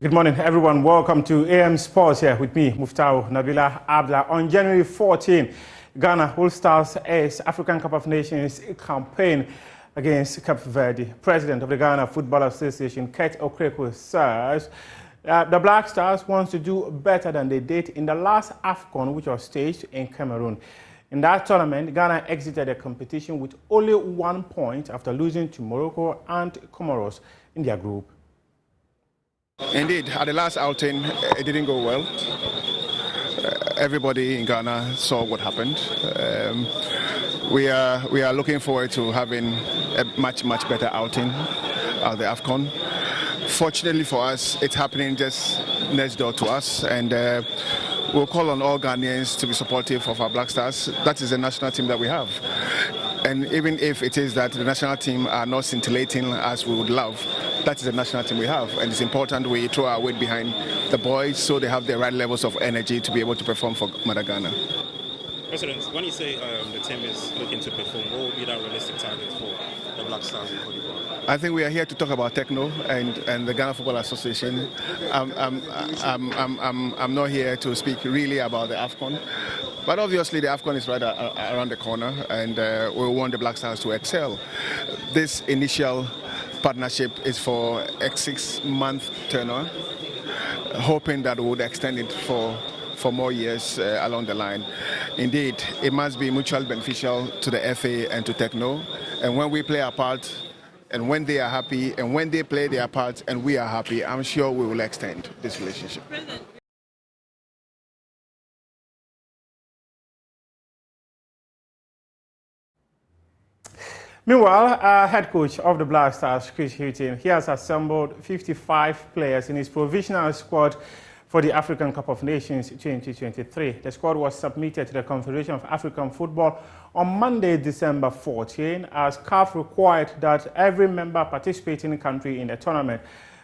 Good morning, everyone. Welcome to AM Sports here with me, Muftau Nabila Abla. On January 14, Ghana will start its African Cup of Nations campaign against Cape Verde. President of the Ghana Football Association, Okraku, says the Black Stars wants to do better than they did in the last AFCON, which was staged in Cameroon. In that tournament, Ghana exited the competition with only 1 point after losing to Morocco and Comoros in their group. Indeed, at the last outing, it didn't go well. Everybody in Ghana saw what happened. We are looking forward to having a much better outing at the AFCON. Fortunately for us, it's happening just next door to us, and we'll call on all Ghanaians to be supportive of our Black Stars. That is the national team that we have. And even if it is that the national team are not scintillating as we would love, that is the national team we have. And it's important we throw our weight behind the boys so they have the right levels of energy to be able to perform for Mother Ghana. President, when you say the team is looking to perform, what would be that realistic target for the Black Stars in Cote d'Ivoire? I think we are here to talk about Tecno and the Ghana Football Association. I'm not here to speak really about the AFCON. But obviously the AFCON is right around the corner, and we want the Black Stars to excel. This initial partnership is for a 6-month tenure, hoping that we would extend it for more years along the line. Indeed, it must be mutually beneficial to the FA and to Tecno. And when we play our part, and when they are happy, and when they play their part, and we are happy, I'm sure we will extend this relationship. Meanwhile, head coach of the Black Stars, Chris Hughton, he has assembled 55 players in his provisional squad for the African Cup of Nations 2023. The squad was submitted to the Confederation of African Football on Monday, December 14, as CAF required that every member participating country in the tournament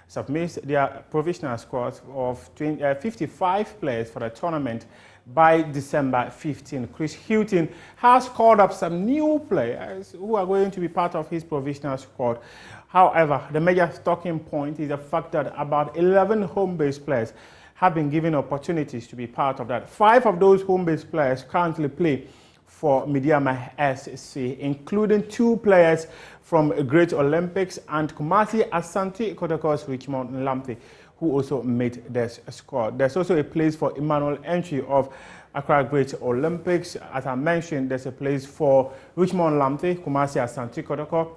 submits their provisional squad of 55 players for the tournament by December 15. Chris Hughton has called up some new players who are going to be part of his provisional squad. However, the major talking point is the fact that about 11 home-based players have been given opportunities to be part of that. 5 of those home-based players currently play for Midiama SC, including 2 players from Great Olympics and Kumasi Asante Kotoko's Richmond Lamte, who also made this squad. There's also a place for Emmanuel Entry of Accra Great Olympics. As I mentioned, there's a place for Richmond Lamte, Kumasi Asante Kotoko,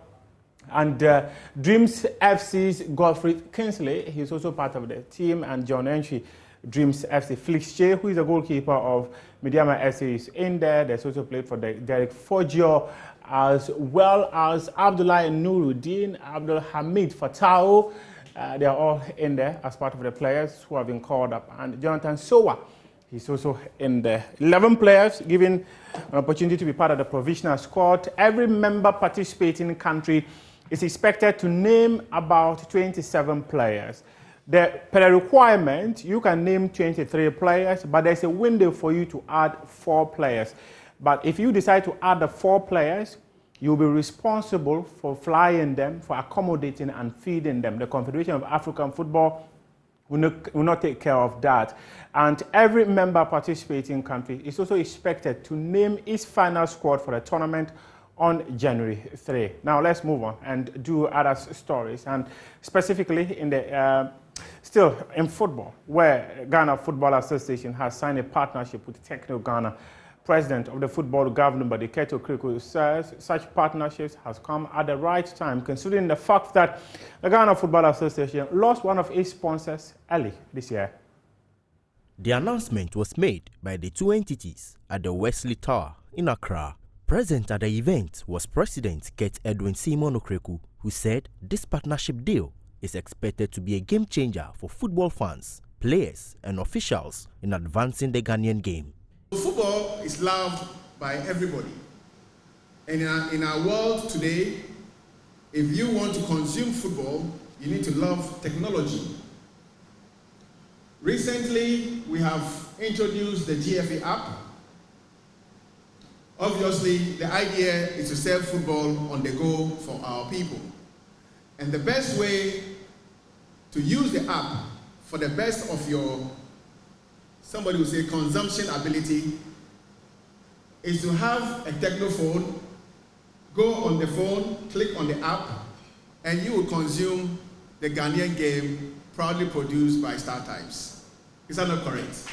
and Dreams FC's Godfrey Kingsley. He's also part of the team, and John Entry, Dreams FC. Felix Che, who is the goalkeeper of Midiama FC, is in there. There's also played for Derek Foggio, as well as Abdullah Nuruddin, Abdul Hamid Fatao. They are all in there as part of the players who have been called up. And Jonathan Sowa, he's also in there. 11 players given an opportunity to be part of the provisional squad. Every member participating country is expected to name about 27 players. Per the requirement, you can name 23 players, but there's a window for you to add 4 players. But if you decide to add the 4 players, you'll be responsible for flying them, for accommodating and feeding them. The Confederation of African Football will not take care of that. And every member participating country is also expected to name its final squad for the tournament on January 3. Now let's move on and do other stories, and specifically in the still in football, where Ghana Football Association has signed a partnership with Tecno Ghana. President of the football governing body, Tecno Ghana, says such partnerships has come at the right time, considering the fact that the Ghana Football Association lost one of its sponsors early this year. The announcement was made by the 2 entities at the Wesley Tower in Accra. Present at the event was President Ket Edwin Simon Okraku, who said this partnership deal is expected to be a game changer for football fans, players, and officials in advancing the Ghanaian game. Football is loved by everybody. And in our world today, if you want to consume football, you need to love technology. Recently, we have introduced the GFA app. Obviously, the idea is to sell football on the go for our people. And the best way to use the app for the best of your, somebody will say, consumption ability, is to have a Tecno phone, go on the phone, click on the app, and you will consume the Ghanaian game proudly produced by Star Times. Is that not correct?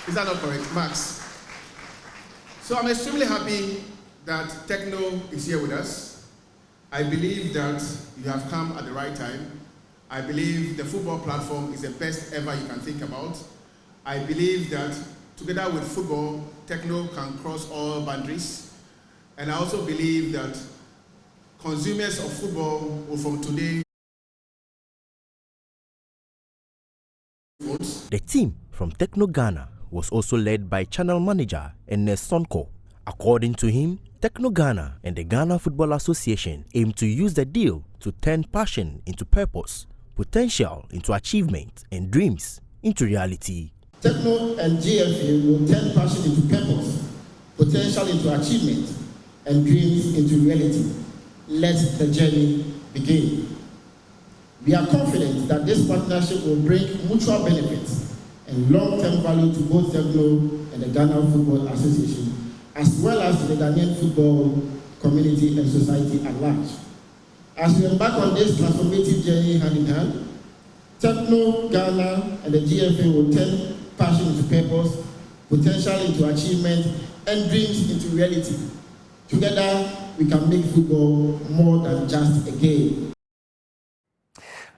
Is that not correct, Max? So I'm extremely happy that Tecno is here with us. I believe that you have come at the right time. I believe the football platform is the best ever you can think about. I believe that together with football, Tecno can cross all boundaries. And I also believe that consumers of football will from today. The team from Tecno Ghana was also led by channel manager Ernest Sonko. According to him, Tecno Ghana and the Ghana Football Association aim to use the deal to turn passion into purpose, potential into achievement, and dreams into reality. Tecno and GFA will turn passion into purpose, potential into achievement, and dreams into reality. Let the journey begin. We are confident that this partnership will bring mutual benefits and long-term value to both Tecno and the Ghana Football Association, as well as to the Ghanaian football community and society at large. As we embark on this transformative journey hand in hand, Tecno Ghana and the GFA will turn passion into purpose, potential into achievement, and dreams into reality. Together, we can make football more than just a game.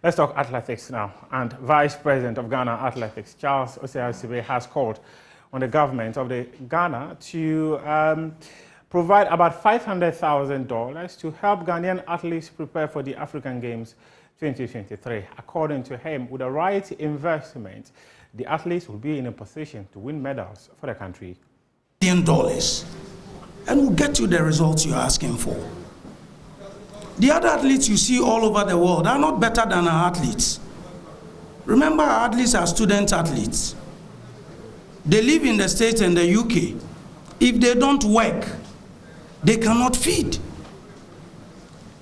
Let's talk athletics now. And Vice President of Ghana Athletics, Charles Osei-Sibe, has called on the government of Ghana to provide about $500,000 to help Ghanaian athletes prepare for the African Games 2023. According to him, with the right investment, the athletes will be in a position to win medals for the country. $1 billion, and will get you the results you're asking for. The other athletes you see all over the world are not better than our athletes. Remember, our athletes are student athletes. They live in the States and the UK. If they don't work, they cannot feed.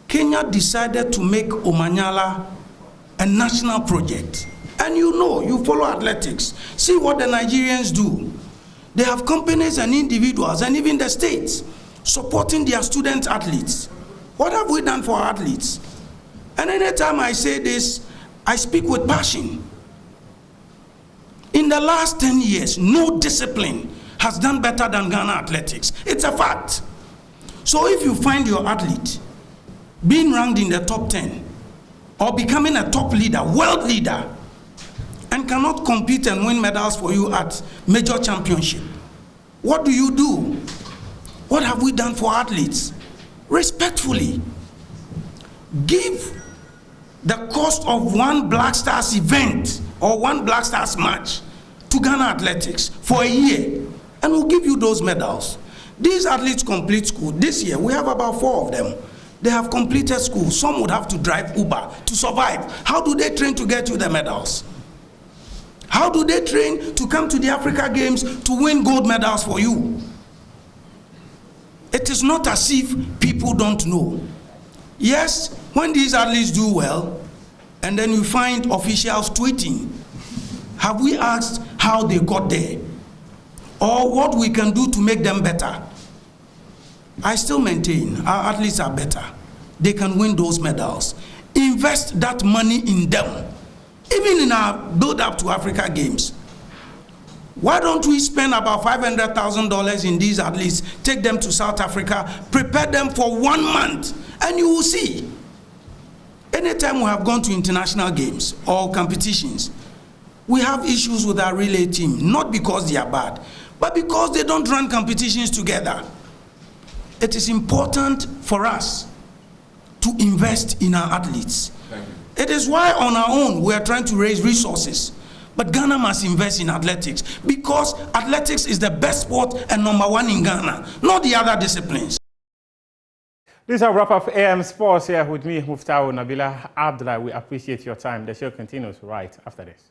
Kenya decided to make Omanyala a national project. And you know, you follow athletics. See what the Nigerians do. They have companies and individuals and even the states supporting their student athletes. What have we done for our athletes? And anytime I say this, I speak with passion. In the last 10 years, no discipline has done better than Ghana athletics. It's a fact. So if you find your athlete being ranked in the top 10 or becoming a top leader, world leader, and cannot compete and win medals for you at major championship, what do you do? What have we done for athletes? Respectfully, give the cost of one Black Stars event or one Black Stars match to Ghana Athletics for a year, and we'll give you those medals. These athletes complete school. This year, we have about 4 of them. They have completed school. Some would have to drive Uber to survive. How do they train to get you the medals? How do they train to come to the Africa Games to win gold medals for you? It is not as if people don't know. Yes, when these athletes do well, and then you find officials tweeting, have we asked how they got there? Or what we can do to make them better? I still maintain our athletes are better. They can win those medals. Invest that money in them. Even in our build-up to Africa Games. Why don't we spend about $500,000 in these athletes, take them to South Africa, prepare them for 1 month, and you will see. Anytime we have gone to international games or competitions, we have issues with our relay team, not because they are bad, but because they don't run competitions together. It is important for us to invest in our athletes. It is why on our own we are trying to raise resources. But Ghana must invest in athletics because athletics is the best sport and #1 in Ghana, not the other disciplines. This is a wrap up AM Sports here with me, Muftau Nabila Abdullah. We appreciate your time. The show continues right after this.